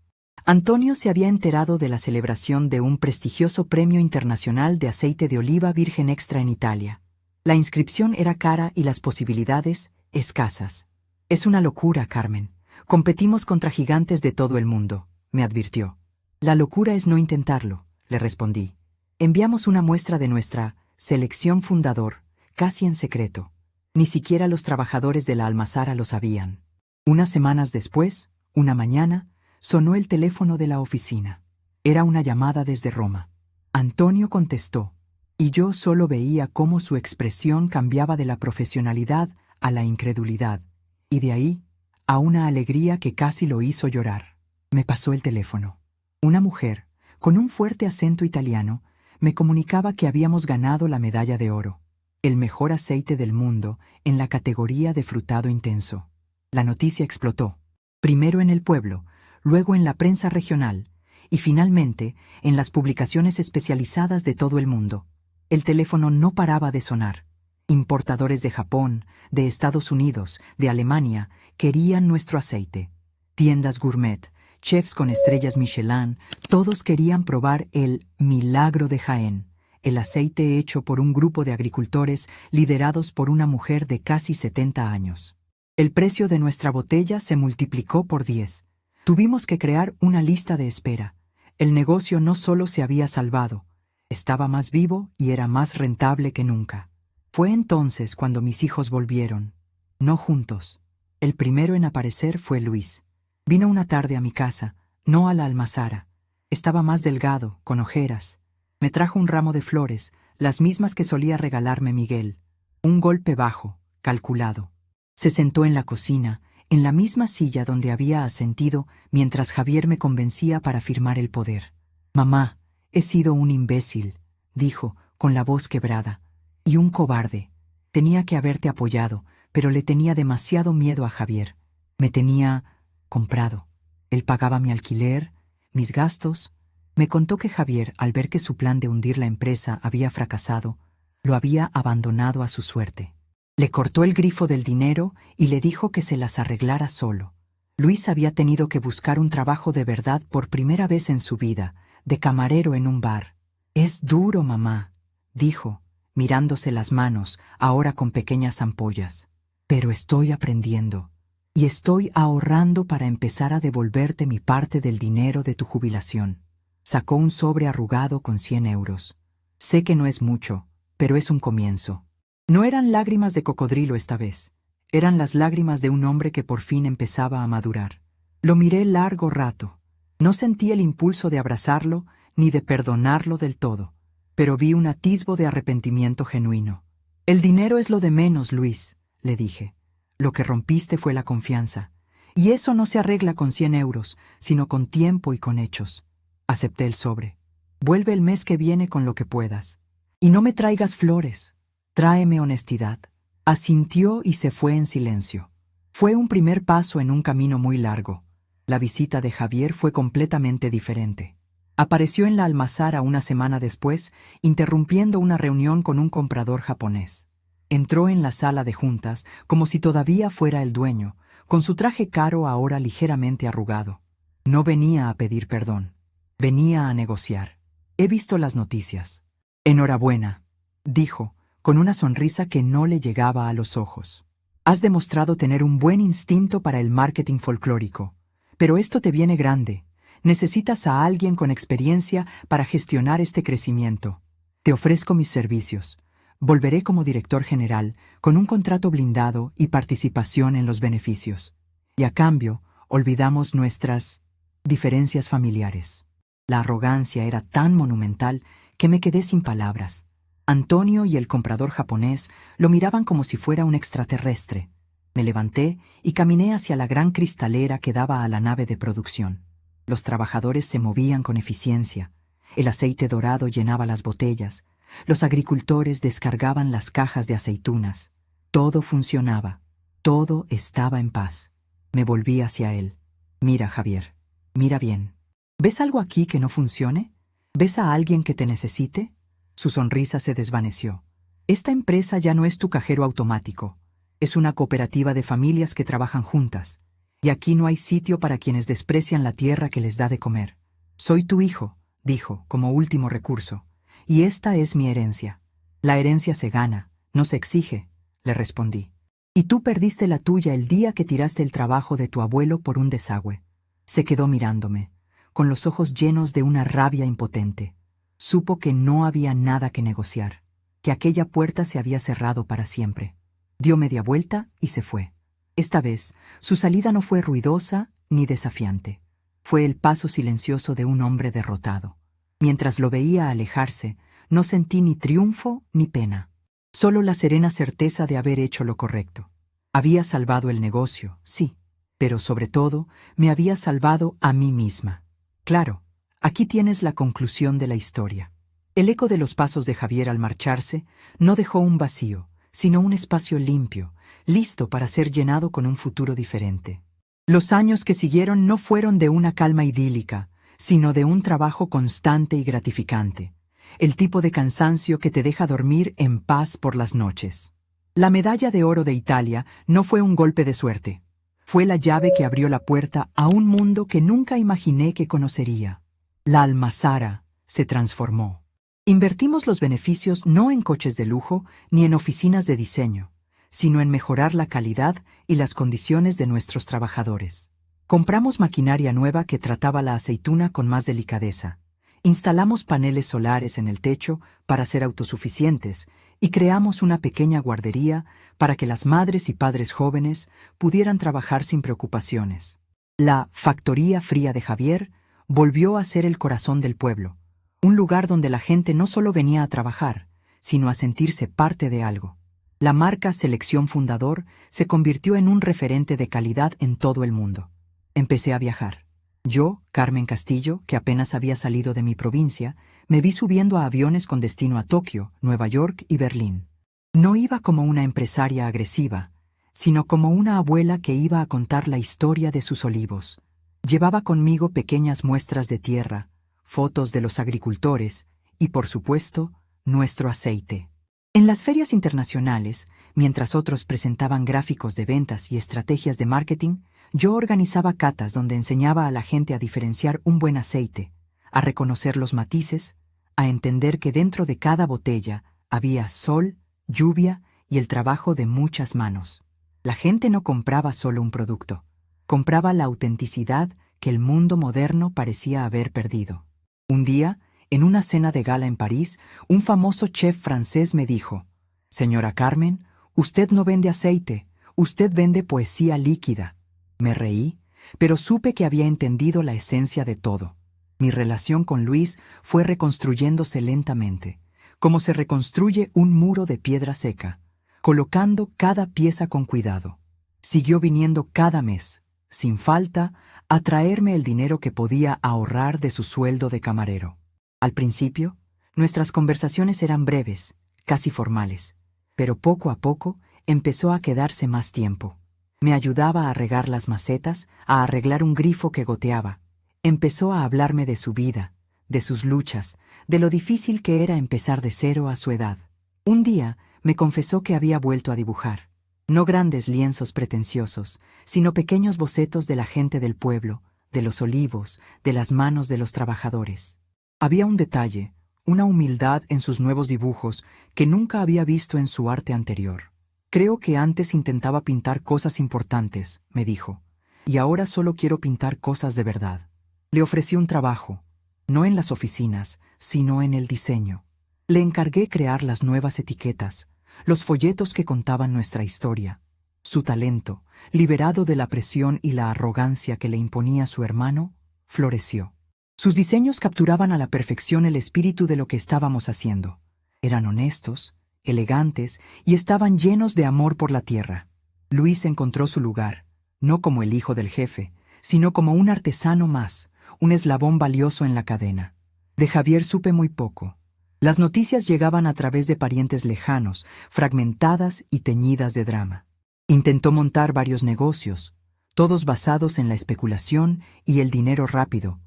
Antonio se había enterado de la celebración de un prestigioso premio internacional de aceite de oliva virgen extra en Italia. La inscripción era cara y las posibilidades escasas. Es una locura, Carmen. Competimos contra gigantes de todo el mundo, me advirtió. La locura es no intentarlo, le respondí. Enviamos una muestra de nuestra selección Fundador, casi en secreto. Ni siquiera los trabajadores de la almazara lo sabían. Unas semanas después, una mañana, sonó el teléfono de la oficina. Era una llamada desde Roma. Antonio contestó, y yo solo veía cómo su expresión cambiaba de la profesionalidad a la incredulidad, y de ahí a una alegría que casi lo hizo llorar. Me pasó el teléfono. Una mujer, con un fuerte acento italiano, me comunicaba que habíamos ganado la medalla de oro, el mejor aceite del mundo en la categoría de frutado intenso. La noticia explotó. primero en el pueblo, luego en la prensa regional, y finalmente en las publicaciones especializadas de todo el mundo. El teléfono no paraba de sonar. Importadores de Japón, de Estados Unidos, de Alemania, querían nuestro aceite. Tiendas gourmet, chefs con estrellas Michelin, todos querían probar el milagro de Jaén, el aceite hecho por un grupo de agricultores liderados por una mujer de casi 70 años. El precio de nuestra botella se multiplicó por 10. Tuvimos que crear una lista de espera. El negocio no solo se había salvado, estaba más vivo y era más rentable que nunca. Fue entonces cuando mis hijos volvieron. No juntos. El primero en aparecer fue Luis. Vino una tarde a mi casa, no a la almazara. Estaba más delgado, con ojeras. Me trajo un ramo de flores, las mismas que solía regalarme Miguel. Un golpe bajo, calculado. Se sentó en la cocina, en la misma silla donde había asentido mientras Javier me convencía para firmar el poder. «Mamá, he sido un imbécil», dijo, con la voz quebrada. «Y un cobarde. Tenía que haberte apoyado, pero le tenía demasiado miedo a Javier. Me tenía comprado. Él pagaba mi alquiler, mis gastos». Me contó que Javier, al ver que su plan de hundir la empresa había fracasado, lo había abandonado a su suerte. Le cortó el grifo del dinero y le dijo que se las arreglara solo. Luis había tenido que buscar un trabajo de verdad por primera vez en su vida, de camarero en un bar. «Es duro, mamá», dijo, mirándose las manos, ahora con pequeñas ampollas. «Pero estoy aprendiendo. Y estoy ahorrando para empezar a devolverte mi parte del dinero de tu jubilación». Sacó un sobre arrugado con 100 euros. «Sé que no es mucho, pero es un comienzo». No eran lágrimas de cocodrilo esta vez. Eran las lágrimas de un hombre que por fin empezaba a madurar. Lo miré largo rato. No sentí el impulso de abrazarlo ni de perdonarlo del todo, pero vi un atisbo de arrepentimiento genuino. «El dinero es lo de menos, Luis», le dije. «Lo que rompiste fue la confianza. Y eso no se arregla con 100 euros, sino con tiempo y con hechos». Acepté el sobre. «Vuelve el mes que viene con lo que puedas. Y no me traigas flores. Tráeme honestidad». Asintió y se fue en silencio. Fue un primer paso en un camino muy largo. La visita de Javier fue completamente diferente. Apareció en la almazara una semana después, interrumpiendo una reunión con un comprador japonés. Entró en la sala de juntas como si todavía fuera el dueño, con su traje caro ahora ligeramente arrugado. No venía a pedir perdón. Venía a negociar. «He visto las noticias». «Enhorabuena», dijo, con una sonrisa que no le llegaba a los ojos. «Has demostrado tener un buen instinto para el marketing folclórico. Pero esto te viene grande. Necesitas a alguien con experiencia para gestionar este crecimiento. Te ofrezco mis servicios. Volveré como director general, con un contrato blindado y participación en los beneficios. Y a cambio, olvidamos nuestras diferencias familiares». La arrogancia era tan monumental que me quedé sin palabras. Antonio y el comprador japonés lo miraban como si fuera un extraterrestre. Me levanté y caminé hacia la gran cristalera que daba a la nave de producción. Los trabajadores se movían con eficiencia. El aceite dorado llenaba las botellas. Los agricultores descargaban las cajas de aceitunas. Todo funcionaba. Todo estaba en paz. Me volví hacia él. «Mira, Javier. Mira bien. ¿Ves algo aquí que no funcione? ¿Ves a alguien que te necesite?» Su sonrisa se desvaneció. «Esta empresa ya no es tu cajero automático. Es una cooperativa de familias que trabajan juntas. Y aquí no hay sitio para quienes desprecian la tierra que les da de comer. Soy tu hijo», dijo, como último recurso. «Y esta es mi herencia». «La herencia se gana, no se exige», le respondí. «Y tú perdiste la tuya el día que tiraste el trabajo de tu abuelo por un desagüe». Se quedó mirándome, con los ojos llenos de una rabia impotente. Supo que no había nada que negociar, que aquella puerta se había cerrado para siempre. Dio media vuelta y se fue. Esta vez, su salida no fue ruidosa ni desafiante. Fue el paso silencioso de un hombre derrotado. Mientras lo veía alejarse, no sentí ni triunfo ni pena. Solo la serena certeza de haber hecho lo correcto. Había salvado el negocio, sí, pero sobre todo me había salvado a mí misma. Claro, aquí tienes la conclusión de la historia. El eco de los pasos de Javier al marcharse no dejó un vacío, sino un espacio limpio, listo para ser llenado con un futuro diferente. Los años que siguieron no fueron de una calma idílica, sino de un trabajo constante y gratificante, el tipo de cansancio que te deja dormir en paz por las noches. La medalla de oro de Italia no fue un golpe de suerte. Fue la llave que abrió la puerta a un mundo que nunca imaginé que conocería. La almazara se transformó. Invertimos los beneficios no en coches de lujo ni en oficinas de diseño, sino en mejorar la calidad y las condiciones de nuestros trabajadores. Compramos maquinaria nueva que trataba la aceituna con más delicadeza. Instalamos paneles solares en el techo para ser autosuficientes y creamos una pequeña guardería para que las madres y padres jóvenes pudieran trabajar sin preocupaciones. La Factoría Fría de Javier volvió a ser el corazón del pueblo, un lugar donde la gente no solo venía a trabajar, sino a sentirse parte de algo. La marca Selección Fundador se convirtió en un referente de calidad en todo el mundo. Empecé a viajar. Yo, Carmen Castillo, que apenas había salido de mi provincia, me vi subiendo a aviones con destino a Tokio, Nueva York y Berlín. No iba como una empresaria agresiva, sino como una abuela que iba a contar la historia de sus olivos. Llevaba conmigo pequeñas muestras de tierra, fotos de los agricultores y, por supuesto, nuestro aceite. En las ferias internacionales, mientras otros presentaban gráficos de ventas y estrategias de marketing, yo organizaba catas donde enseñaba a la gente a diferenciar un buen aceite, a reconocer los matices, a entender que dentro de cada botella había sol, lluvia y el trabajo de muchas manos. La gente no compraba solo un producto, compraba la autenticidad que el mundo moderno parecía haber perdido. Un día, en una cena de gala en París, un famoso chef francés me dijo: «Señora Carmen, usted no vende aceite, usted vende poesía líquida». Me reí, pero supe que había entendido la esencia de todo. Mi relación con Luis fue reconstruyéndose lentamente, como se reconstruye un muro de piedra seca, colocando cada pieza con cuidado. Siguió viniendo cada mes, sin falta, a traerme el dinero que podía ahorrar de su sueldo de camarero. Al principio, nuestras conversaciones eran breves, casi formales, pero poco a poco empezó a quedarse más tiempo. Me ayudaba a regar las macetas, a arreglar un grifo que goteaba. Empezó a hablarme de su vida, de sus luchas, de lo difícil que era empezar de cero a su edad. Un día me confesó que había vuelto a dibujar. No grandes lienzos pretenciosos, sino pequeños bocetos de la gente del pueblo, de los olivos, de las manos de los trabajadores. Había un detalle, una humildad en sus nuevos dibujos que nunca había visto en su arte anterior. «Creo que antes intentaba pintar cosas importantes», me dijo, «y ahora solo quiero pintar cosas de verdad». Le ofrecí un trabajo, no en las oficinas, sino en el diseño. Le encargué crear las nuevas etiquetas, los folletos que contaban nuestra historia. Su talento, liberado de la presión y la arrogancia que le imponía su hermano, floreció. Sus diseños capturaban a la perfección el espíritu de lo que estábamos haciendo. Eran honestos, elegantes y estaban llenos de amor por la tierra. Luis encontró su lugar, no como el hijo del jefe, sino como un artesano más, un eslabón valioso en la cadena. De Javier supe muy poco. Las noticias llegaban a través de parientes lejanos, fragmentadas y teñidas de drama. Intentó montar varios negocios, todos basados en la especulación y el dinero rápido,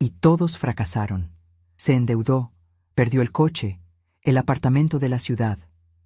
y todos fracasaron. Se endeudó, perdió el coche, el apartamento de la ciudad.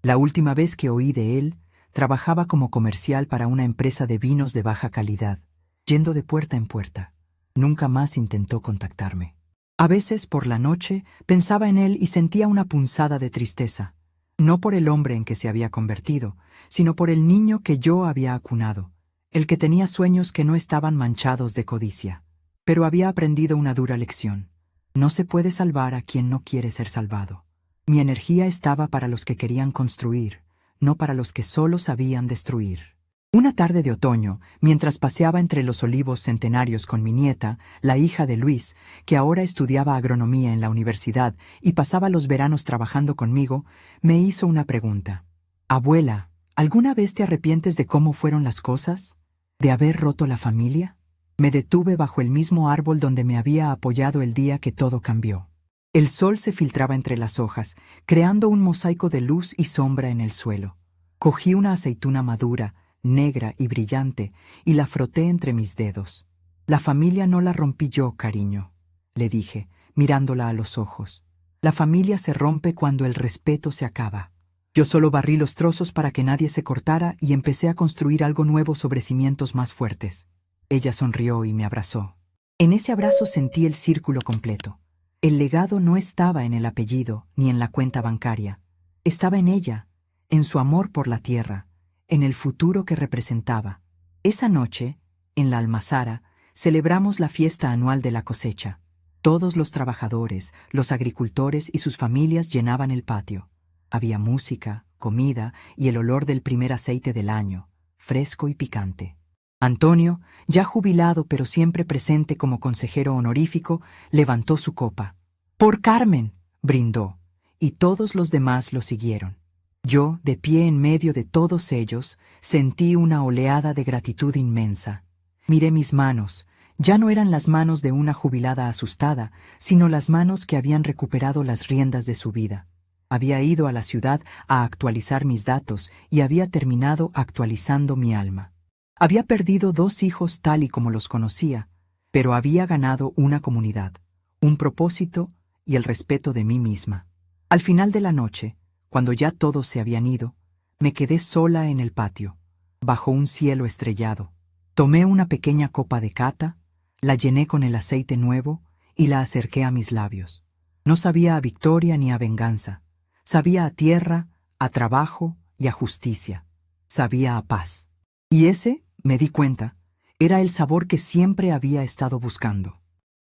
La última vez que oí de él, trabajaba como comercial para una empresa de vinos de baja calidad, yendo de puerta en puerta. Nunca más intentó contactarme. A veces, por la noche, pensaba en él y sentía una punzada de tristeza, no por el hombre en que se había convertido, sino por el niño que yo había acunado, el que tenía sueños que no estaban manchados de codicia. Pero había aprendido una dura lección. No se puede salvar a quien no quiere ser salvado. Mi energía estaba para los que querían construir, no para los que solo sabían destruir. Una tarde de otoño, mientras paseaba entre los olivos centenarios con mi nieta, la hija de Luis, que ahora estudiaba agronomía en la universidad y pasaba los veranos trabajando conmigo, me hizo una pregunta. «Abuela, ¿alguna vez te arrepientes de cómo fueron las cosas? ¿De haber roto la familia?» Me detuve bajo el mismo árbol donde me había apoyado el día que todo cambió. El sol se filtraba entre las hojas, creando un mosaico de luz y sombra en el suelo. Cogí una aceituna madura, negra y brillante, y la froté entre mis dedos. La familia no la rompí yo, cariño, le dije, mirándola a los ojos. La familia se rompe cuando el respeto se acaba. Yo solo barrí los trozos para que nadie se cortara y empecé a construir algo nuevo sobre cimientos más fuertes. Ella sonrió y me abrazó. En ese abrazo sentí el círculo completo. El legado no estaba en el apellido ni en la cuenta bancaria. Estaba en ella, en su amor por la tierra, en el futuro que representaba. Esa noche, en la almazara, celebramos la fiesta anual de la cosecha. Todos los trabajadores, los agricultores y sus familias llenaban el patio. Había música, comida y el olor del primer aceite del año, fresco y picante. Antonio, ya jubilado pero siempre presente como consejero honorífico, levantó su copa. «Por Carmen», brindó, y todos los demás lo siguieron. Yo, de pie en medio de todos ellos, sentí una oleada de gratitud inmensa. Miré mis manos. Ya no eran las manos de una jubilada asustada, sino las manos que habían recuperado las riendas de su vida. Había ido a la ciudad a actualizar mis datos y había terminado actualizando mi alma. Había perdido 2 hijos tal y como los conocía, pero había ganado una comunidad, un propósito y el respeto de mí misma. Al final de la noche, cuando ya todos se habían ido, me quedé sola en el patio, bajo un cielo estrellado. Tomé una pequeña copa de cata, la llené con el aceite nuevo y la acerqué a mis labios. No sabía a victoria ni a venganza. Sabía a tierra, a trabajo y a justicia. Sabía a paz. Y ese, me di cuenta, era el sabor que siempre había estado buscando.